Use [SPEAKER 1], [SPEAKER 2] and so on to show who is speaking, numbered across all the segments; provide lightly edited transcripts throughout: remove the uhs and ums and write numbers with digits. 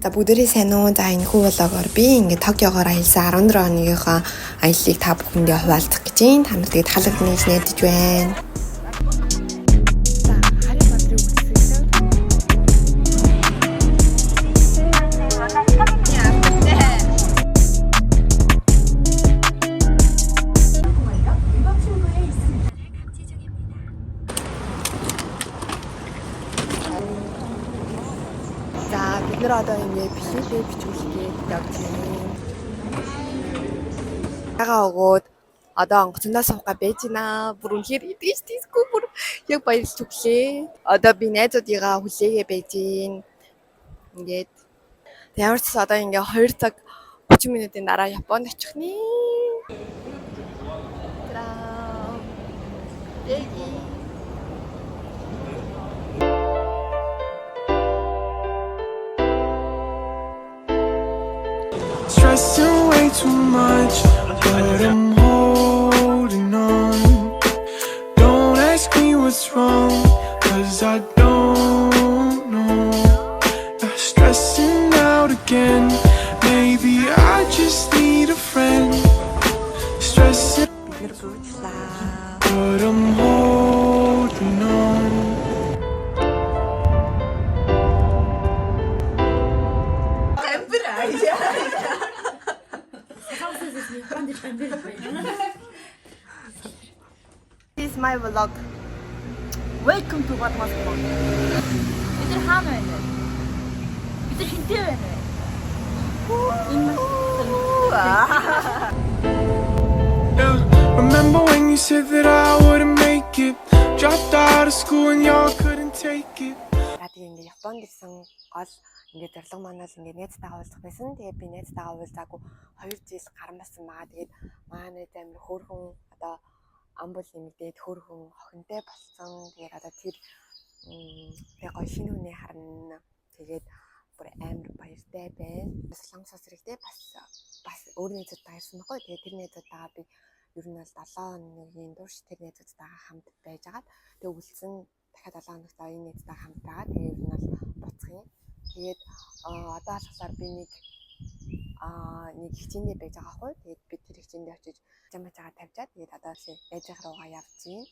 [SPEAKER 1] За бүгдээрээ сайн уу? За энэ хүү влогоор би ингээд Токиогоор аялсан 14 оныгийнхаа аяллыг та бүхэндээ хуваалцах гэж байна. Та нарт таалагдана гэж найдаж байна. Бид нар одоо ингээд билетээ бичүүлгээд явж байна. Ягаа өгөөд одоо онгоцондоо суугаа байж байна. Бүр үнэхээр идэж тийсгүй бүр яг баярлж өглөө. Одоо би найзуудыгаа хүлээгээ байж байна. Ингээд ямар ч одоо ингээд 2 цаг 30 минутын дараа Японд очих нэ.
[SPEAKER 2] Stressing way too much, but I'm holding on. Don't ask me what's wrong, cause I don't know. Stressing out again, maybe I just need a friend. Stressing, but I'm holding on.
[SPEAKER 1] This is my vlog.
[SPEAKER 3] Welcome to what was wrong. Бид нар хаана байна вэ? Бид нар хинтээ байна вэ?
[SPEAKER 2] Remember when you said that I wouldn't make it? Dropped out of school and y'all couldn't take it.
[SPEAKER 1] Тэгээ ингээд Японд ирсэн гол ингээд зорилго манаас ингээд найзтайгаа уулзах байсан. Тэгээ би найзтайгаа уулзаагүй 2 жил гарсан байсан байгаа. Тэгээд манай амир хөөрхөн одоо амбул нэмэгдээд хөөрхөн охинтой болсон. Тэгээд одоо тэр тэгээ гоё шинэ хүнээ харна. Тэгээд бүр амир баяртай байна. Солонгос хэрэгтэй бас өөр найзуудтай ирсэн баггүй. Тэгээд тэр найзуудтайгаа би ер нь бол 7 хоногийн турш тэр найзуудтайгаа хамт байж агаад тэгээ үлдсэн дахиад 7 хоногт энэ найзтай хамт байгаа. Тэгээ ер нь бол буцах юм. Тэгээд одоо болохоор би нэг хичээндээ байж байгаа хгүй. Тэгээд би тэр хичээндээ очиж жамаачаа тавьчаад тэгээд одоо найзынх руугаа явж гин.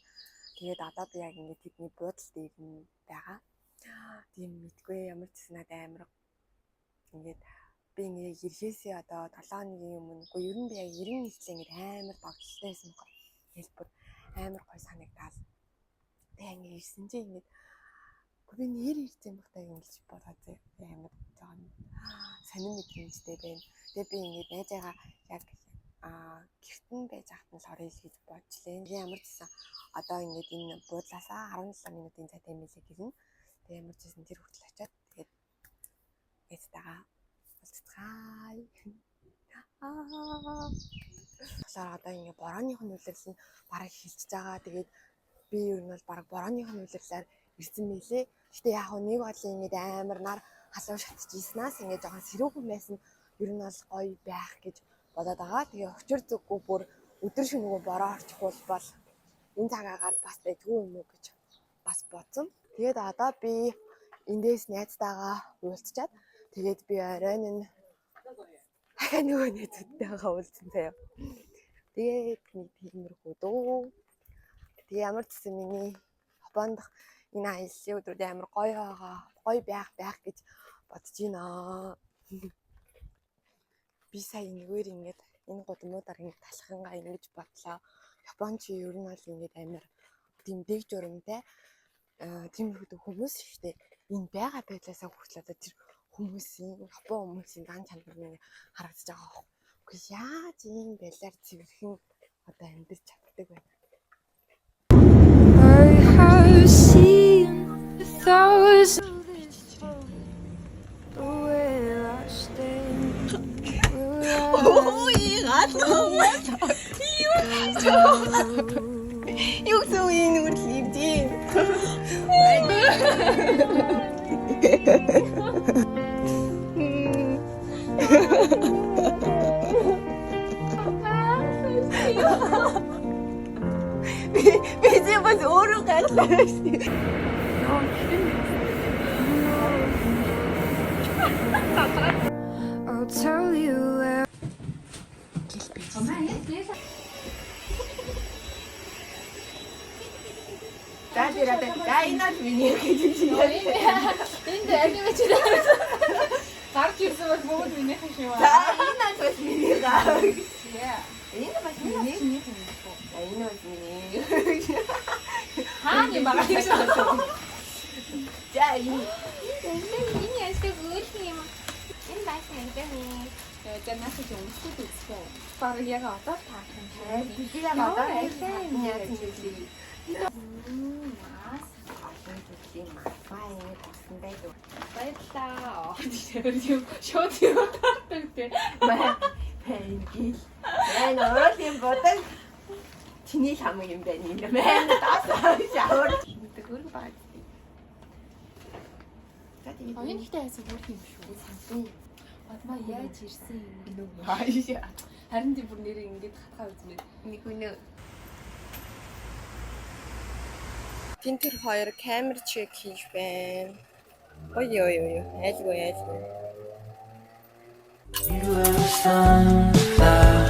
[SPEAKER 1] Тэгээд одоо би яг ингээд тэдний буудал дээр нь байгаа. Тийм мэдгүй ямар ч санаад амар ингээд би ингээд ирэхээсээ одоо 7 хоногийн өмнө үгүй ер нь би яг 90 нийтлээ ингээд амар догтлолтой байсан байхгүй. Тэгээд бүр амар гой санагдаад тэгээ ингээд ирсэн чинь ингээд би нэр ирсэн багтаа ингэж бодоод амар жоон сонир мэдрэмжтэй байна. Тэгээ би ингээд найзаагаа яг гэртэн байж ахт нь сорё л гэж бодчихлээ. Тэгээ ямар ч гэсэн одоо ингээд энэ буудлаасаа 17 минутын цайтай мэлээ гэрнэ. Тэгээ ямар ч гэсэн тэр хүртэл очиад тэгээд найзтайгаа уулзцгаая. Тэгэхээр одоо ингээд борооных нь үлрэл нь бараг хилчиж байгаа. Тэгээд би ер нь бол бараг борооных нь үлрэлээр ирсэн мэлээ. Гэтэ яг нэг бодлын ингээд амар нар халуун шатчихснаас ингээд жоохон сэрүүхэн байсан. Ер нь бол гоё байх гэж бодоод байгаа. Тэгээ өчир зүггүй бүр өдөр шөнөгүй бороо орчих бол энэ цагаагаар бас байдгүй юм уу гэж бас бодсон. Тэгээд одоо би эндээс найзтайгаа уулзчаад тэгээд би оройн нь дахиад нөгөө найзтайгаа уулзсан заяа. Тэгээд нэг тиймэрхүү дөө. Тэгээ ямар ч гэсэн миний Японд энэ аяллаа өдрүүд амар гоё байгаа. Гоё байх гэж бодож байна. Би сая нэгээр ингээд энэ гудамудаар ингээд талхангаа ингэж бодлоо. Японч ер нь бол ингээд амар тийм дэг журамтай тиймэрхүү хүмүүс ихтэй энэ байгаа байдлаасаа хүртэл одоо тэр хүмүүсийн Япон хүмүүсийн дан чанар нь харагдаж байгаа. Үгүй яаж ийм байлаар цэвэрхэн одоо амьдч чаддаг вэ? Юу гэсэн энэ үрлийж юм. Би 지금 бас өөрөө гайлаа шээ. энэ бол миний гэж
[SPEAKER 3] Энд аниме чирээс гарч ирсэн бол бүгд минийх шиг
[SPEAKER 1] За
[SPEAKER 3] байна.
[SPEAKER 1] энэ бол миний гар.
[SPEAKER 3] Яа.
[SPEAKER 1] Энэ бол миний. Энэ бол миний.
[SPEAKER 3] Хааны байгаа юм шиг.
[SPEAKER 1] За энэ
[SPEAKER 3] Миний ястэг үгүй юм. Энэ байсан юм дээ. За наасаа ч өмсөд үзсэн. Бараг яг одоо таах юм шиг.
[SPEAKER 1] би яг одоо
[SPEAKER 3] сайн
[SPEAKER 1] яа тийм юм.
[SPEAKER 3] Маас.
[SPEAKER 1] Бай тасандаа юу.
[SPEAKER 3] Баярлаа. Тийм шууд юу таардаг тийм.
[SPEAKER 1] Пэйгил. Энэ өөр юм бодог. Чиний хамаг юм байна юм. Мэн тасаа шавар. Тэгвэл бай.
[SPEAKER 3] Оюунхтай хайсан бүр юм шүү. Бадмаа яаж ирсэн юм бэ?
[SPEAKER 1] Хайшаа.
[SPEAKER 3] Харин тийм бүр нэрээ ингэж хатгаа үзмээ.
[SPEAKER 1] Нэг үнэ. Тинтер хоёр камер чек хийж байна. Ой. Айлгүй.
[SPEAKER 4] You were a sunflower,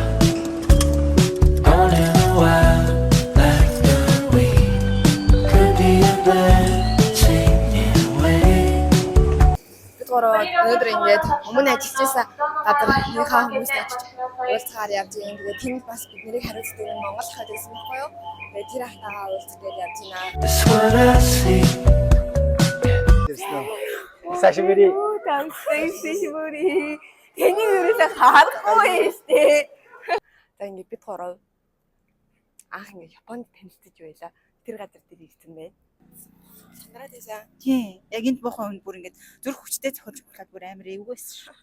[SPEAKER 4] born in a wild like the wind. Could be a blessing in a way.
[SPEAKER 1] Өнөөдөр ингээд өмнө ажиллажсэн газар ихаа хүмүүст очиж уулзахаар явж байгаа. Тэгээд тэнд бас биднийг хариуцдаг Монгол хад гэсэн байхгүй юу? Тэгээд тэр ахтайгаа уулздаг явж байна.
[SPEAKER 4] That's what I see.
[SPEAKER 2] Сашибири.
[SPEAKER 1] Сашибири. Тэний юурээс харахгүй штэ. За ингээд бид гурав анх ингээд Японд танилцж байлаа. Тэр газар дээр ирсэн байна. Сандраад байсан.
[SPEAKER 5] Тийм. Яг энд бохоо бүр ингээд зүрх хүчтэй зохиолж болоод бүр амар эвгүйсэн шүү.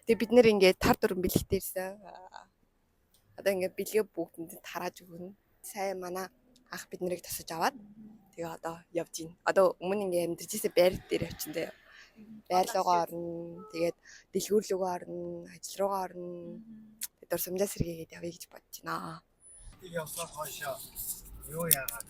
[SPEAKER 1] Тэгээ бид нэр ингээд тар дүрэн бэлэгтэрсэн. Одоо ингээд бэлгээ бүгдэнд тарааж өгнө. Сайн манай ах бид нарыг тасаж аваад тэгээ одоо явж гин. Одоо өмнө ингээд амьдарч ирсэн байр дээр явчихсан заяа. Байр руугаа орно. Тэгээд дэлгүүр рүүгээ орно. Ажил руугаа орно. Бид дурсамжаа сэргээгээд явъя гэж бодож байна.
[SPEAKER 6] явсаар хойшоо юу яагаад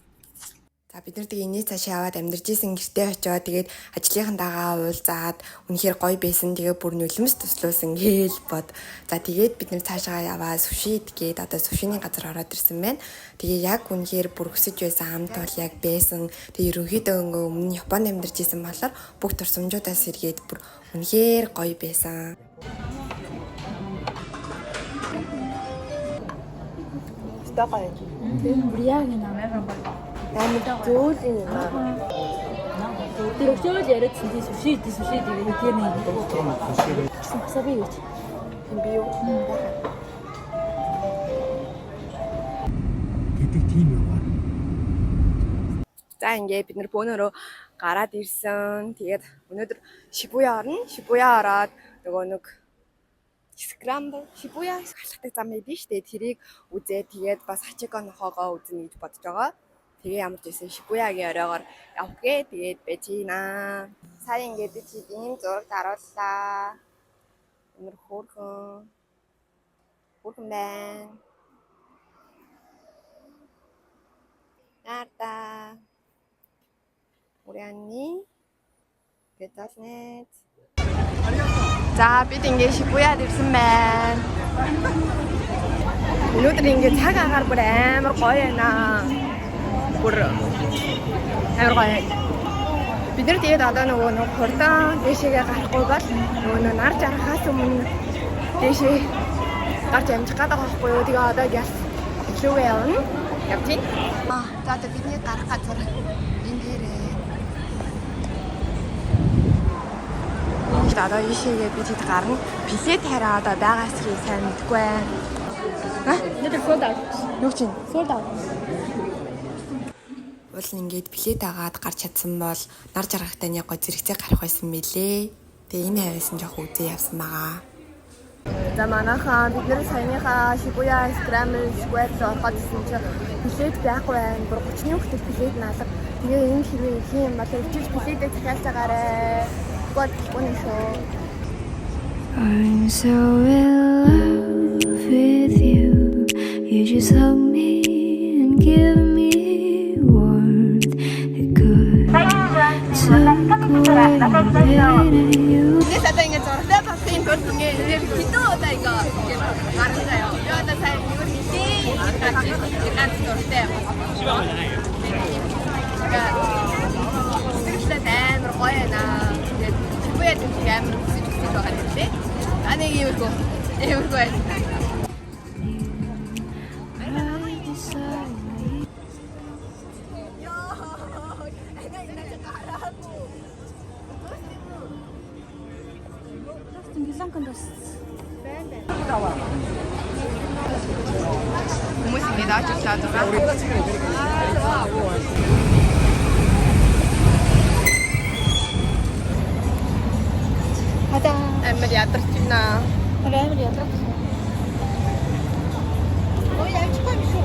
[SPEAKER 1] За бид нар тэгээ инээ цаашаа аваад амьдарч исэн гэртээ очиод тэгээд ажлынхантайгаа уулзаад үнэхээр гоё байсан. Тэгээ бүр нулимс туслуулсан гээл бод. За тэгээд бид нар цаашаа яваа сушид гээд одоо сушины газар ороод ирсэн байна. Тэгээ яг үнэхээр бүр өсөж байсан хамт бол яг байсан. Тэгээ ерөнхийдөө өмнө Японд амьдарч исэн болохоор бүх турсамжуудаа сэргээд бүр үнэхээр гоё байсан. Стокой.
[SPEAKER 3] Бүр яг энэ Америк баг.
[SPEAKER 1] Амар зөөлөн юм аа.
[SPEAKER 3] Тэгшүүл яриадсан тийм суши гэдэг тэр нэг юм. Сасаби гэж.
[SPEAKER 1] Би юу?
[SPEAKER 6] гэдэг тийм юм байна.
[SPEAKER 1] За ингээд бид нэр бөөнөрөө гараад ирсэн. Тэгээд өнөөдөр Шибуя орно. Шибуя ороод нөгөө нэг Scramble Шибуя халахдаг зам байдэн штэ. Тэрийг үзээ. Тэгээд бас Хачико нохоогоо үзнэ гэж бодож байгаа. Тэгээ ямар ч байсан Шибуягийн оройгоор явхгээ. Тэгээд байж гинэ. Сая ингээд би чи ийм зураг дарууллаа. Өнөр хөөрхөн байна. Нарта. 우리언니 괜찮네. За бид ингээд Шибуяд ирсэн байна. Өнөөдөр ингээд цаг агаар бүр амар гоё байна. Бүр амар гоё. Бид нар тэгээд одоо нөгөө хурдан дэшегээ гарахгүй бол нөгөө нар жарахаас өмнө дэшээ гарч амжих гэдэг байхгүй юу. Тэгээ одоо яс рүүгээ явна. Явtiin. За одоо бидний гарах газар энэ дээрээ. Одоо ишээгээ бид хэд гарна. Билет хараа одоо байгаас хий сайн мэдгүй байна.
[SPEAKER 3] Нэр sold out.
[SPEAKER 1] Юу чинь?
[SPEAKER 3] Sold out.
[SPEAKER 1] Уул ингээд билет агаад гарч чадсан бол нар жаргахтай нэг гоо зэрэгцээ гарах байсан мэлээ. Тэгээ энэ хавьсан жоох үзээ явсан байгаа. За манайхаа бид нэр саяныхаа Шибуя Scramble Square руу ороход ирсэн чинь билет байхгүй байна. Бүр 30-ны хүртэл билет наалга. Тэгээ энэ хэрвээ их юм бол өвчиж билетээ захиалж байгаарэ.
[SPEAKER 7] I'm so in love with you. You just hug me and give me warmth. It could take away the pain in you.
[SPEAKER 1] This I think it's all that I think good to get it. Itu ada iga. Garang saya. Yo ada saya ni ini. Ikan itu step. сэтгэлдээ амар гоё байна. Тэгээд Шибуяд нэг амар хүсэж байгаа юм лээ. Аны иймэрхүү байна. Хүмүүс ингэж авч яваад байгаа.
[SPEAKER 5] Хадаа
[SPEAKER 1] Амар ядарч байна.
[SPEAKER 5] амар ядрах. Ой явчихгүй юм шүү.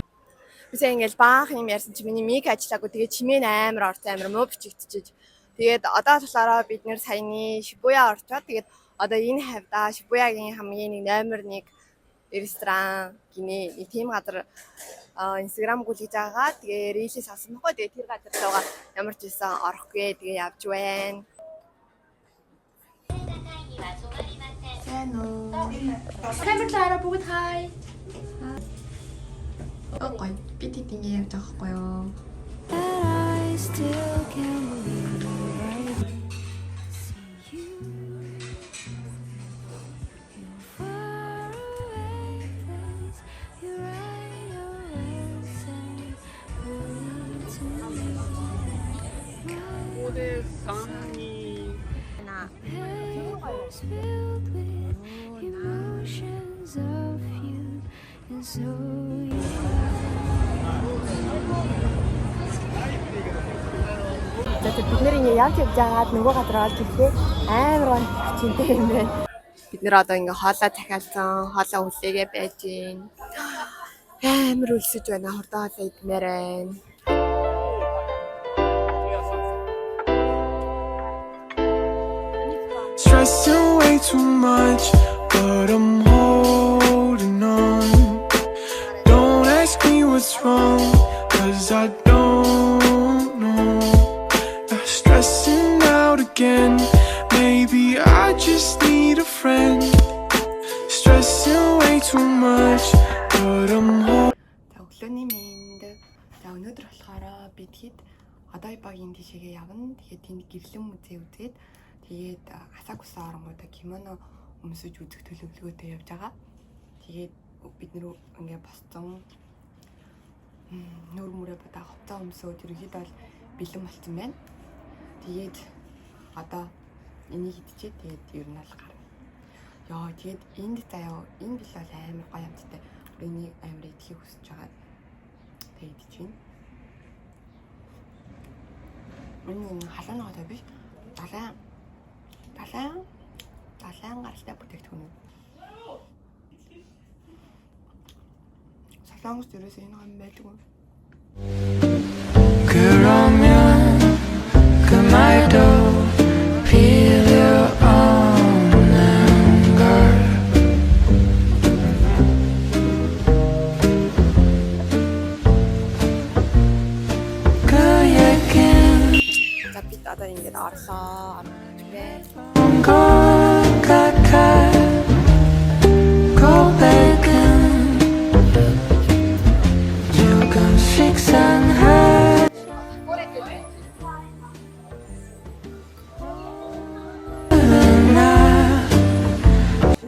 [SPEAKER 1] Үсээ ингээл баах юм ярьсан чи миний миг ажиллаагүй тэгээд чимээ амар орц амар муу бичигдчихэж. Тэгээд одоо болохоор бид нэр саяны Шибуя орчоод тэгээд одоо энэ хавьда Шибуягийн хамгийн нэг номер 1 ресторан гинэ нэг тийм газар инстаграм гүйлгэж байгаа. Тэгээ рилээс авсан баггүй. Тэгээ тэр газар руугаа ямар ч байсан орохгүй. Тэгээ явж байна.
[SPEAKER 3] 카메라 보고 타이.
[SPEAKER 1] Ой, би тэдний явж байгаа хгүй юу?
[SPEAKER 7] I still can't believe I see you in a faraway place. You write your words and put it to me. My paper's filled with emotions of you, and so you.
[SPEAKER 1] Бид нэр ингэ явж байгаад нөгөө газар олж ирлээ. Амар гоо чинтэй юм байна. Бид нэр одоо ингэ хоолоо захиалсан, хоолоо хүлээгээ байж гин. Амар өлсөж байна. Хурдан хоолоо идмээр байна.
[SPEAKER 2] Stressing way too much, but I'm holding on. Don't ask me what's wrong, 'cause I don't know. Stressing out again. Maybe I just need a friend. Stressing way too much, but I'm holding.
[SPEAKER 1] За өглөөний мэнд. За өнөөдөр болохоор би тэгэхэд одоо багийн тишээгээ явна. Тэгээд тэнд гэрлэн музей үзээд тэгээд Асакуса оронгуудаа кимоно өмсөж үзэх төлөвлөгөөтэй явж байгаа. Тэгээд бид нэр ингээ босцсон нүүр мөрөө бата хувцас өмсөөд ерөөхдөө бол бэлэн болцсон байна. Тэгээд одоо энийг идчихээ тэгээд ер нь бол гарна. Яа тэгээд энд заяа энд л бол амар гоё амттай. Энийг амар идэхийг хүсэж байгаа. Тэгээд идчихээн. Энэ халуунагатай биш. Далайн гаралтай бүтээгдэхүүн. Солонгос ерөөсөө энэ юм байдгүй.
[SPEAKER 4] 그러면 그 말도 필요 없는 걸. 그 얘긴
[SPEAKER 1] За бид одоо ингэж орлоо.
[SPEAKER 4] 것 같아. 고백은 조금씩 상해.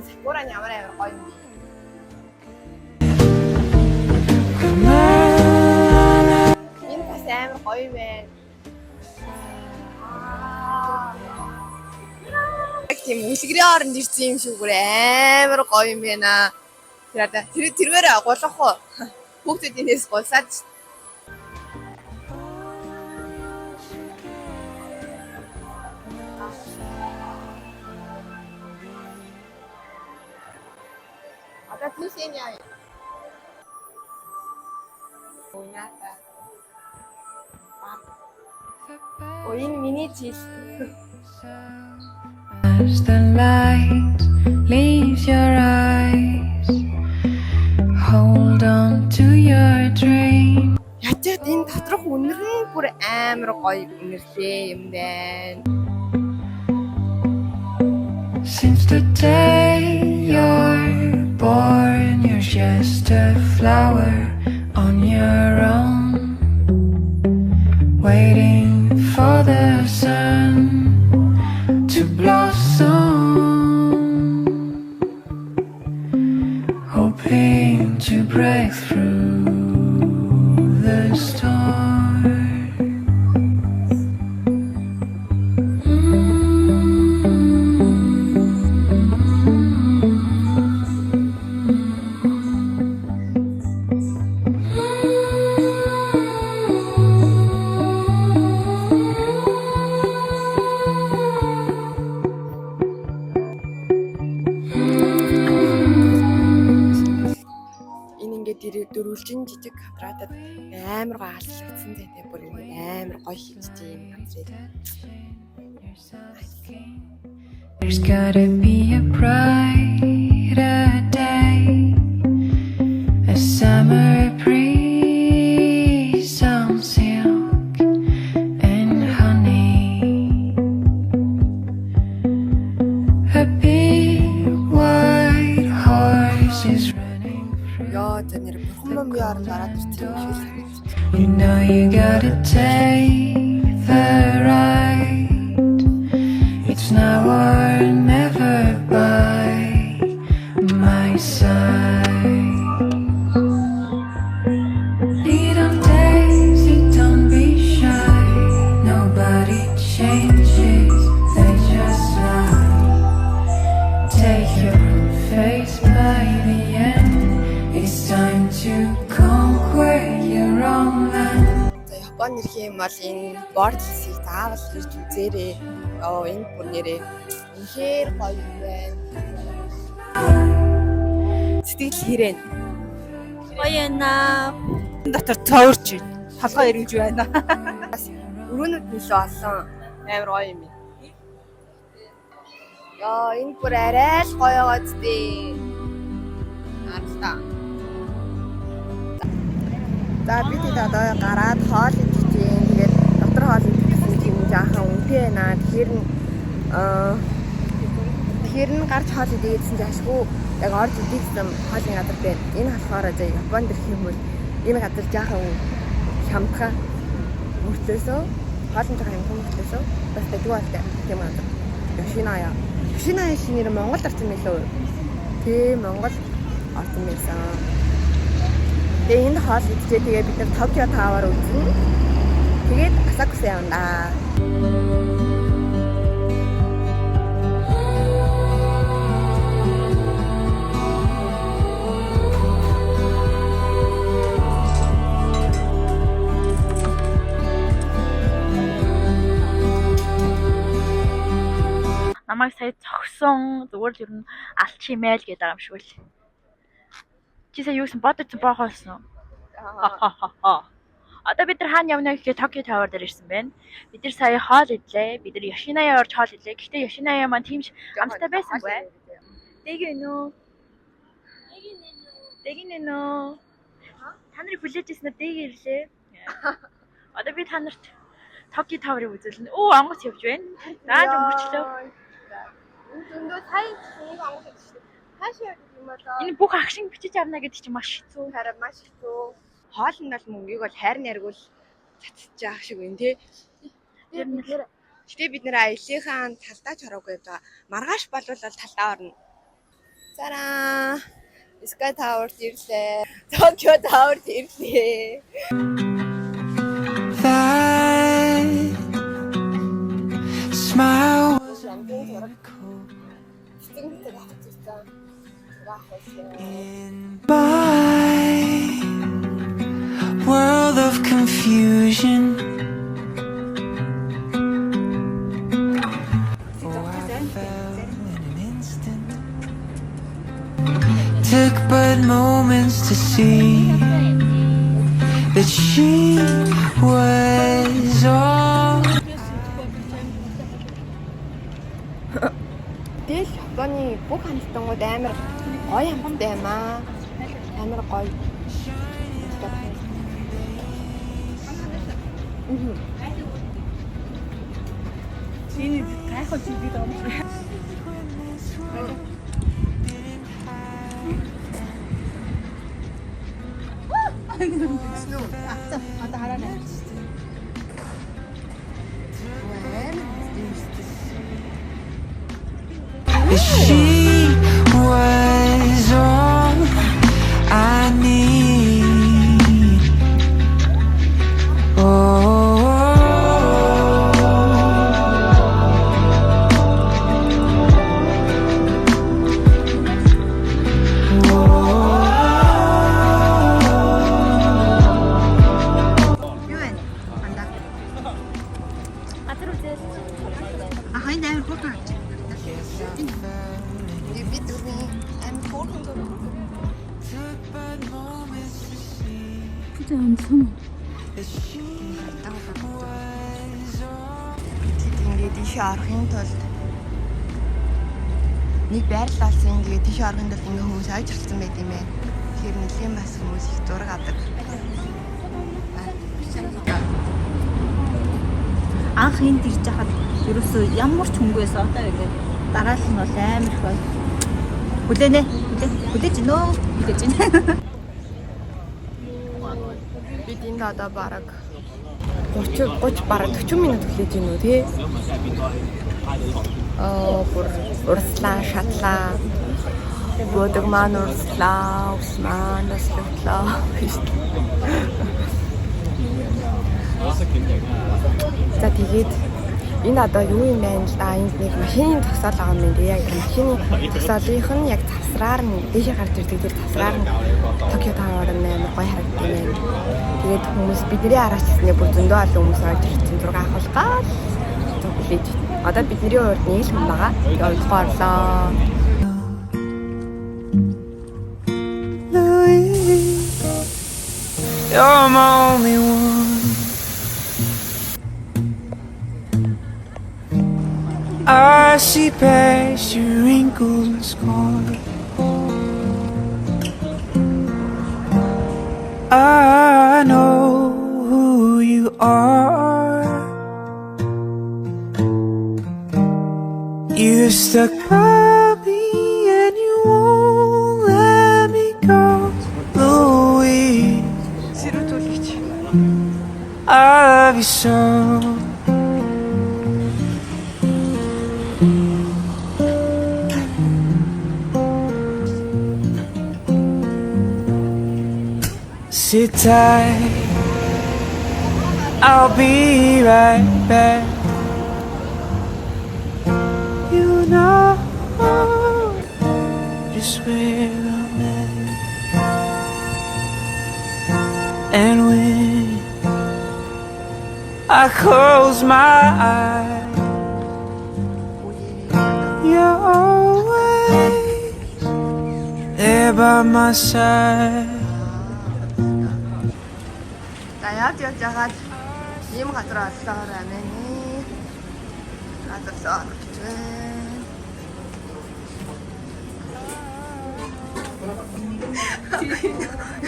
[SPEAKER 1] Сакураны ямар амар гоё юм. Энэ бас амар гоё юм байна. Тийм үлгэрийн оронд ирсэн юм шүү гүр амар гоё юм байна. Тэрвэрээ гулгах уу? Хүүхдүүд энэс гулсаад шүү. Одоо тийшээ яа. Уйната. Ой миний жил.
[SPEAKER 4] As the light leaves your eyes, hold on to your dream.
[SPEAKER 1] Ячаад энэ доторх үнэр нь бүр амар гоё үнэрлээ юм байна.
[SPEAKER 4] Since the day you're born, you're just a flower on your own, waiting
[SPEAKER 1] гэрээ дөрвөлжин жижиг квадратад амар гоё алслагдсан зэтэй бүр амар гоё хийжтэй юм газрыг.
[SPEAKER 7] There's gotta be a brighter day, a summer breeze, some silk and honey, a big white horse is running through.
[SPEAKER 1] Яа за нэр бурхан би орон дараад ирсэн юм шиг санагдчих.
[SPEAKER 7] You know you gotta take the ride. It's now or never by my side. Lead on daisy, don't be shy. Nobody changes, they just lie. Take your own face by the end. It's time to conquer your own land.
[SPEAKER 1] За Японы нэр юм бол энэ бордлсыг заавал ирж үзээрэй. Оо энэ бүр нэрээ үнэхээр гоё юм байна. Сэтгэл хэрэн.
[SPEAKER 5] Гоё наа. Дотор цоорч байна. Толгой эргэж байна.
[SPEAKER 1] Өрөөнүүд нөлөө олсон. Амар гоё юм. Яа энэ бүр арай л гоё байгааз дээ. Харалтаа. За бид одоо гараад хоол идэж чинь тэгээд дотор хоол идсэн чинь жаахан үнэтэй байна. Тэгэхээр нь гарч хоол идээдсэн чинь ашгүй яг орж идсэн хоолын газар байна. Энэ болохоор за Японд ирэх юм бол энэ газар жаахан хямдхан мөртлөөсөө хоолн жаахан хямдхан мөртлөөсөө бас дэгвэлтэй юм аа. Yoshinoya. Yoshinoya шинээр Монгол орсон мэлээ. Тэ Монгол орсон байсан. Тэгээ энэ хоол идчихээ тэгээ бид нар Токио Таваар үзнэ. Тэгээд Асакуса явна.
[SPEAKER 8] Намайг сая цогсон зүгээр л ер нь алч имэйл гэдэг байгаа юм шиг үл. Чи сая юу гэсэн бодож боохоолсон. Одоо бид нар хаана явна гэхээр Токио Тавар дээр ирсэн байна. Бид нар сая хоол идлээ. Бид нар Yoshinoya орж хоол идлээ. Гэхдээ Yoshinoya маань тийм амттай байсан бай. Дэгэнэ. Та нарыг хүлээж ирсэн нь дэг ирлээ. Одоо би та нарт Токио Таварыг үзүүлнэ. Оо онгоц явж байна. Наад өнгөрчлөө.
[SPEAKER 1] Зөндөө сайн нэг онгоц шүү. Хаашаа явж юм болоо.
[SPEAKER 8] Энэ бүх агшин бичиж авна гэдэг чинь маш хэцүү.
[SPEAKER 1] Харин маш хэцүү. Хоол нь бол мөнгийг бол хайр наргуул цацж яах шиг байна тий. Бид нэр аяллахаа талдаа ч ороогүй байгаа. Маргааш болвол талдаа орно. Зараа. Sky Tower ирлээ. Tokyo Tower ирлээ.
[SPEAKER 4] That smile was a miracle in my world of confusion. Oh, I fell in an instant. Took but moments to see that she was all.
[SPEAKER 1] Тэгэл Японы бүх хамтдангууд амар гоё хамттай юм аа. Амар гоё.
[SPEAKER 5] Чиний гайхал чиглэл байгаа юм шиг. Одоо хараа.
[SPEAKER 4] She was all I need. Oh,
[SPEAKER 5] Юу вэ? Анда.
[SPEAKER 8] Газар үзээс
[SPEAKER 5] Хайн амар хурдан авчих.
[SPEAKER 1] Бид үгүй амар хөөрхөн
[SPEAKER 8] 진짜 엄청.
[SPEAKER 1] Ингээд тийш орохын тулд нэг байрлалсан ингээд тийш орохын тулд ингээд хүмүүс ойж ирсэн байт юм байна. Тэгэхээр нэлийн бас хүмүүс их зураг авдаг.
[SPEAKER 5] Анх энд ирж хахад ерөөсөө ямар ч хүнгүй байсан. Одоо ингээд дараалал нь бол амар их байна. Хүлээнэ. Хүлээж гинөө. Хүлээж гинэ.
[SPEAKER 1] Бид энд одоо бараг 30 бараг 40 минут хүлээж гинөө тий. Бүр урслаа, шатлаа. Бодог маань урслаа, ус маань урслаа. За тэгээд энэ одоо юу юм бэ л да, энд нэг машины тосол байгаа юм байна. Яг машины тосолынх нь яг завсраар нь дээшээ гарч ирдэг. Тэр завсраар нь Токио Тауэр амар гоё харагддаг юм. Тэгээд хүмүүс бидний араас гэснээр бүр зөндөө олон хүмүүс орж ирсэн зураг авах гал хүлээж. Одоо бидний урд нэг л хүн байгаа. Тэгээд ойлгоо орлоо.
[SPEAKER 2] You're my only one. I see past your wrinkles and scars. I know who you are. You stuck by me and you won't let me go. Louis, I love you so. Sit tight, I'll be right back. You know just where I'm at. And when I close my eyes, you're always there by my side.
[SPEAKER 1] За яаж яагаад ийм газар олсоор байна нэ? Газар орох гэж байна.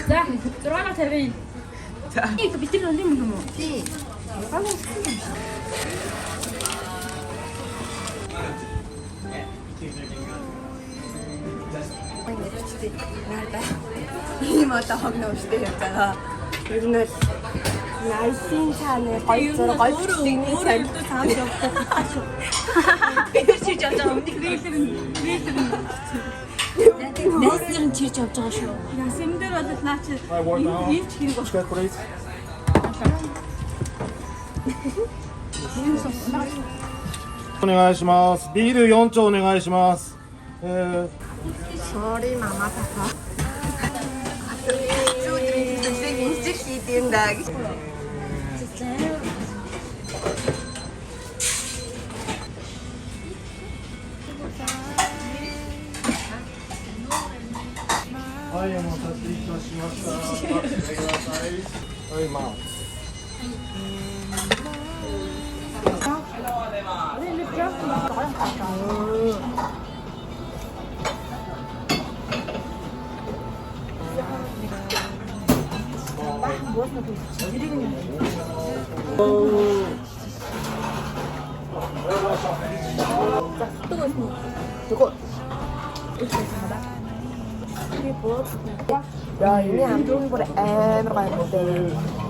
[SPEAKER 8] За, 650. За. Их битэр нь юм уу?
[SPEAKER 1] Тий. ийм одоо хогноо өштэй яв잖аа. Ер нь л найсын цааны гоё зураг гоё бичлэгний цаанд цаанд явдаг.
[SPEAKER 5] Бид чирж явж байгаа өмнөх вейлэр нь чирж явж байгаа шүү.
[SPEAKER 8] Ясэм дээр бол наа чи ийм ч хэрэг байна.
[SPEAKER 6] お願いします。ビール4丁お願いします。
[SPEAKER 1] Sorry mama papa. Зүудрийн зүйлийг инжир хийдэм даа гэж.
[SPEAKER 6] はい、お待たせいたしました。待ってください。はい、まあ。야, 이미 안 좋은 거래. 에이, 뭐가 있는데.